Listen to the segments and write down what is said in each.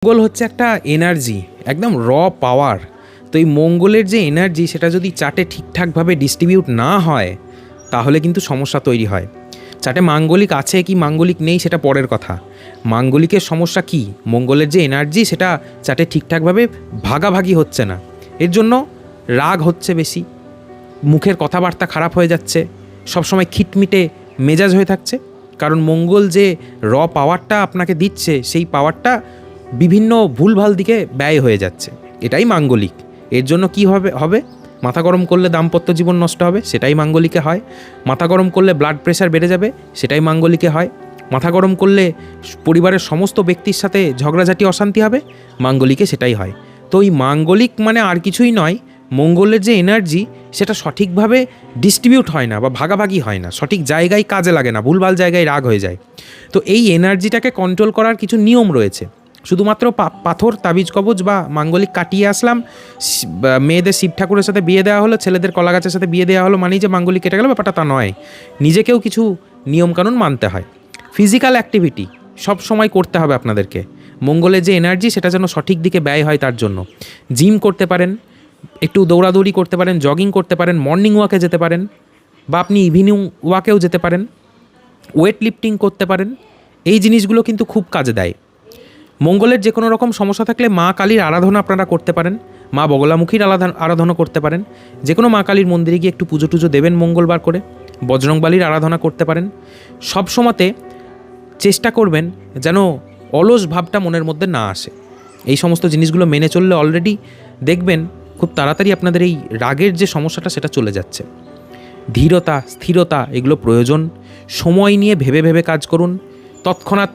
মঙ্গল হচ্ছে একটা এনার্জি, একদম র পাওয়ার। তো এই মঙ্গলের যে এনার্জি সেটা যদি চার্টে ঠিকঠাকভাবে ডিস্ট্রিবিউট না হয় তাহলে কিন্তু সমস্যা তৈরি হয়। চার্টে মাঙ্গলিক আছে কি মাঙ্গলিক নেই সেটা পরের কথা, মাঙ্গলিকের সমস্যা কি, মঙ্গলের যে এনার্জি সেটা চার্টে ঠিকঠাকভাবে ভাগাভাগি হচ্ছে না, এর জন্য রাগ হচ্ছে বেশি, মুখের কথাবার্তা খারাপ হয়ে যাচ্ছে, সবসময় খিটমিটে মেজাজ হয়ে থাকছে। কারণ মঙ্গল যে র পাওয়ারটা আপনাকে দিচ্ছে সেই পাওয়ারটা বিভিন্ন ভুলভাল দিকে ব্যয় হয়ে যাচ্ছে, এটাই মাঙ্গলিক। এর জন্য কি হবে মাথা গরম করলে দাম্পত্য জীবন নষ্ট হবে, সেটাই মাঙ্গলিকে হয়। মাথা গরম করলে ব্লাড প্রেশার বেড়ে যাবে, সেটাই মাঙ্গলিকে হয়। মাথা গরম করলে পরিবারের সমস্ত ব্যক্তির সাথে ঝগড়াঝাটি অশান্তি হবে, মাঙ্গলিকে সেটাই হয়। তো এই মাঙ্গলিক মানে আর কিছুই নয়, মঙ্গলের যে এনার্জি সেটা সঠিকভাবে ডিস্ট্রিবিউট হয় না বা ভাগাভাগি হয় না, সঠিক জায়গায় কাজে লাগে না, ভুলভাল জায়গায় রাগ হয়ে যায়। তো এই এনার্জিটাকে কন্ট্রোল করার কিছু নিয়ম রয়েছে। শুধুমাত্র পাথর তাবিজ কবজ বা মাঙ্গলিক কাটিয়ে আসলাম, মেয়েদের শিব ঠাকুরের সাথে বিয়ে দেওয়া হলো, ছেলেদের কলা গাছের সাথে বিয়ে দেওয়া হলো মানেই যে মাঙ্গলিক কেটে গেল, ব্যাপারটা তা নয়। নিজেকেও কিছু নিয়মকানুন মানতে হয়। ফিজিক্যাল অ্যাক্টিভিটি সব সময় করতে হবে আপনাদেরকে, মঙ্গলের যে এনার্জি সেটা যেন সঠিক দিকে ব্যয় হয় তার জন্য। জিম করতে পারেন, একটু দৌড়াদৌড়ি করতে পারেন, জগিং করতে পারেন, মর্নিং ওয়াকে যেতে পারেন, বা আপনি ইভিনিং ওয়াকেও যেতে পারেন, ওয়েট লিফটিং করতে পারেন। এই জিনিসগুলো কিন্তু খুব কাজে দেয়। মঙ্গলের যে কোনো রকম সমস্যা থাকলে মা কালীর আরাধনা আপনারা করতে পারেন, মা বগলামুখীর আরাধনা করতে পারেন, যে কোনো মা কালীর মন্দিরে গিয়ে একটু পুজো টুজো দেবেন মঙ্গলবার করে, বজরংবলীর আরাধনা করতে পারেন। সব সময়তে চেষ্টা করবেন যেন অলস ভাবটা মনের মধ্যে না আসে। এই সমস্ত জিনিসগুলো মেনে চললে অলরেডি দেখবেন খুব তাড়াতাড়ি আপনাদের এই রাগের যে সমস্যাটা সেটা চলে যাচ্ছে। ধীরতা, স্থিরতা এগুলো প্রয়োজন। সময় নিয়ে ভেবে ভেবে কাজ করুন। তৎক্ষণাৎ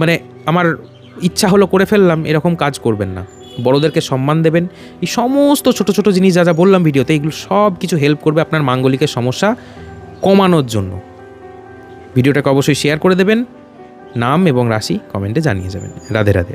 মানে আমার ইচ্ছা হলো করে ফেললাম এরকম কাজ করবেন না। বড়োদেরকে সম্মান দেবেন। এই সমস্ত ছোট ছোট জিনিস যা যা বললাম ভিডিওতে, এগুলো সব কিছু হেল্প করবে আপনার মাঙ্গলিকের সমস্যা কমানোর জন্য। ভিডিওটাকে অবশ্যই শেয়ার করে দেবেন, নাম এবং রাশি কমেন্টে জানিয়ে যাবেন। রাধে রাধে।